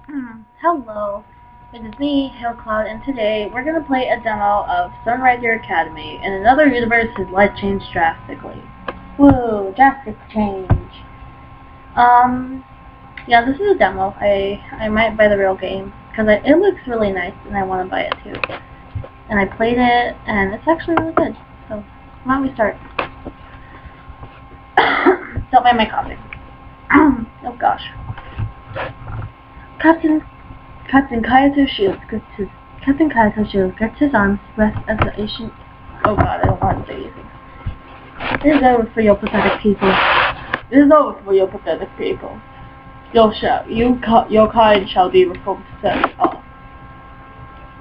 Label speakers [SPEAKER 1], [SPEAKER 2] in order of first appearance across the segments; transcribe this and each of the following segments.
[SPEAKER 1] Hello, it is me, Hillcloud, and today we're going to play a demo of Sunrider Academy. In another universe, his life changed drastically. Whoa, drastic change. Yeah, this is a demo. I might buy the real game, because it looks really nice, and I want to buy it too. And I played it, and it's actually really good. So, why don't we start? Don't mind my coughing. Oh gosh. Captain Kaito Shields gets his arms rest as the ancient. Oh god, I don't want to say these things. It is over for your pathetic people. It is over for your pathetic people. Your kind shall be recompensed. Oh.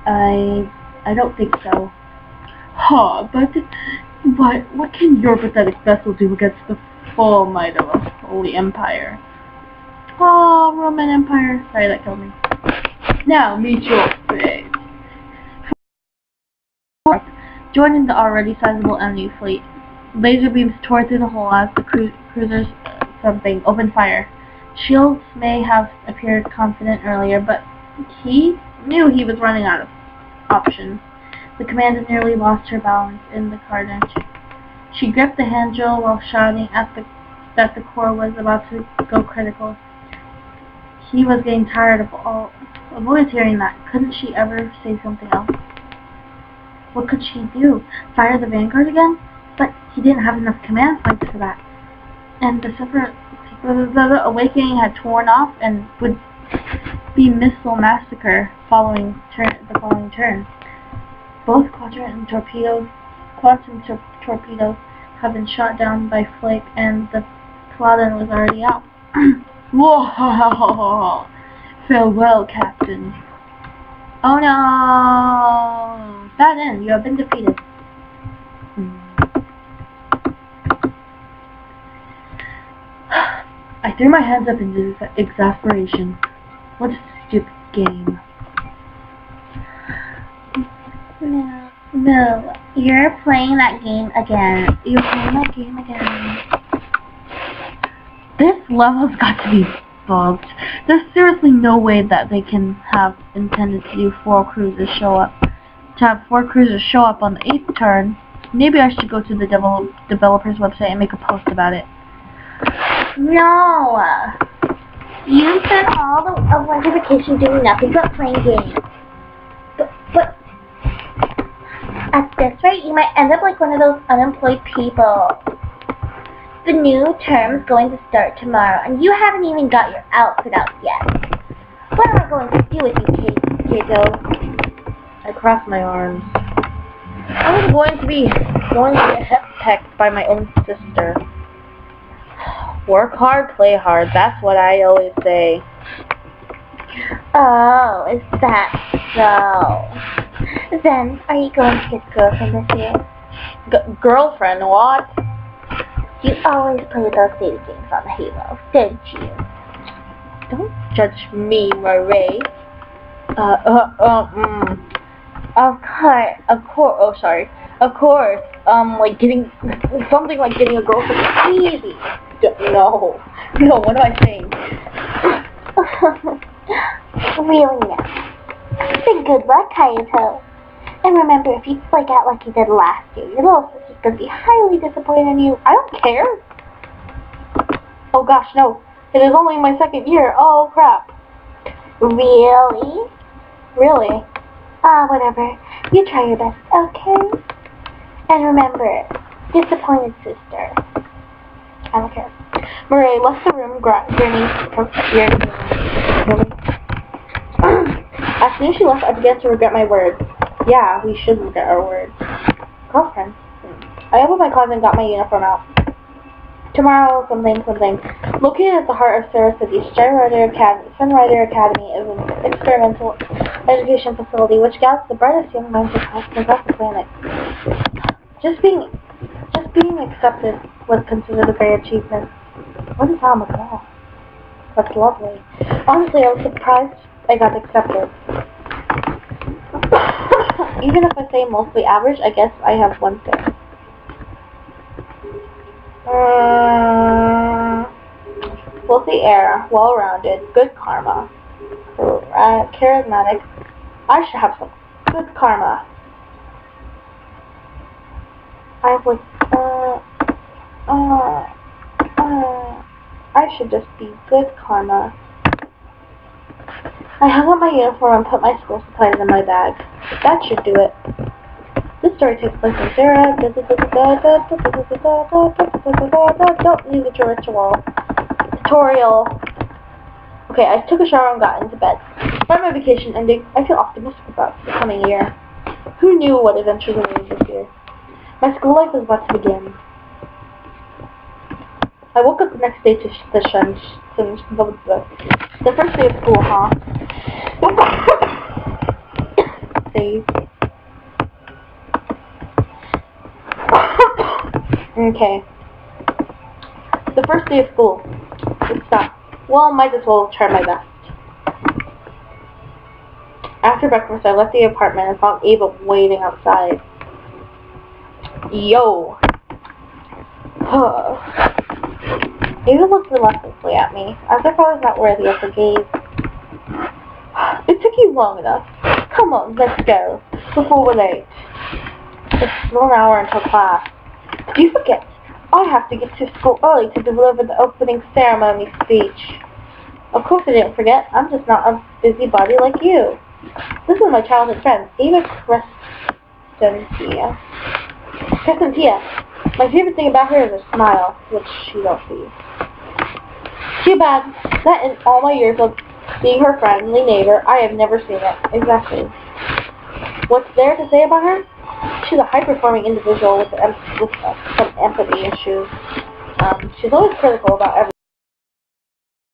[SPEAKER 1] I don't think so. Ha, but what can your pathetic vessel do against the full might of a holy empire? Oh, Roman Empire. Sorry, that killed me. Now, meet your fate. Joining the already sizable enemy fleet, laser beams tore through the hole as the cruisers opened fire. Shields may have appeared confident earlier, but he knew he was running out of options. The commander nearly lost her balance in the carnage. She gripped the handle while shouting that the core was about to go critical. He was getting tired of always hearing that. Couldn't she ever say something else? What could she do? Fire the Vanguard again? But he didn't have enough command points for that. And the awakening had torn off and would be missile massacre the following turn. Both quantum torpedoes have been shot down by Flake, and the Paladin was already out. Whoa! Farewell, Captain. Oh no! Bad end, you have been defeated. I threw my hands up in exasperation. What a stupid game. No, you're playing that game again. You're playing that game again. This level's got to be bugged. There's seriously no way that they can have intended to do 4 cruisers show up. To have 4 cruisers show up on the 8th turn. Maybe I should go to the developer's website and make a post about it. No! You spent all of winter vacation doing nothing but playing games. But at this rate, you might end up like one of those unemployed people. The new term's going to start tomorrow, and you haven't even got your outfit out yet. What am I going to do with you, Kato? I crossed my arms. I was going to be hep-pecked by my own sister. Work hard, play hard. That's what I always say. Oh, is that so? Then, are you going to get a girlfriend this year? Girlfriend? What? You always play those data games on the Halo, didn't you? Don't judge me, Marie. Of course, like getting a girlfriend is easy. No, what am I saying? Really now. Then good luck, Kaito. And remember, if you flake out like you did last year, your little sister's gonna be highly disappointed in you. I don't care. Oh gosh, no. It is only my 2nd year. Oh crap. Really? Really? Whatever. You try your best, okay? And remember, disappointed sister. I don't care. Marie left the room, As soon as she left, I began to regret my words. Yeah, we should regret our words. Girlfriend. I opened my closet and got my uniform out. Tomorrow, something. Located at the heart of Sarah City, Sunrider Academy is an experimental education facility which gathers the brightest young minds across the planet. Just being accepted was considered a great achievement. What is on the wall? That's lovely. Honestly, I was surprised I got accepted. Even if I say mostly average, I guess I have one thing. Wealthy air, well-rounded, good karma. charismatic. I should have some good karma. I should just be good karma. I hung up my uniform and put my school supplies in my bag. That should do it. This story takes place in Sarah. Don't leave it to ritual. Tutorial. Okay, I took a shower and got into bed. By my vacation ending, I feel optimistic about the coming year. Who knew what adventures awaited this year? My school life was about to begin. I woke up the next day to the first day of school, huh? Save. Okay. The first day of school. Let's stop. Well, might as well try my best. After breakfast, I left the apartment and found Ava waiting outside. Yo. Ava looked reluctantly at me, as if I was not worthy of her gaze. It took you long enough. Come on, let's go, before we're late. It's still an hour until class. Do you forget? I have to get to school early to deliver the opening ceremony speech. Of course I didn't forget. I'm just not a busybody like you. This is my childhood friend, Ava Crescentia. My favorite thing about her is her smile, which you don't see. Too bad that in all my years of being her friendly neighbor, I have never seen it. Exactly. What's there to say about her? She's a high-performing individual with some empathy issues. She's always critical about everything.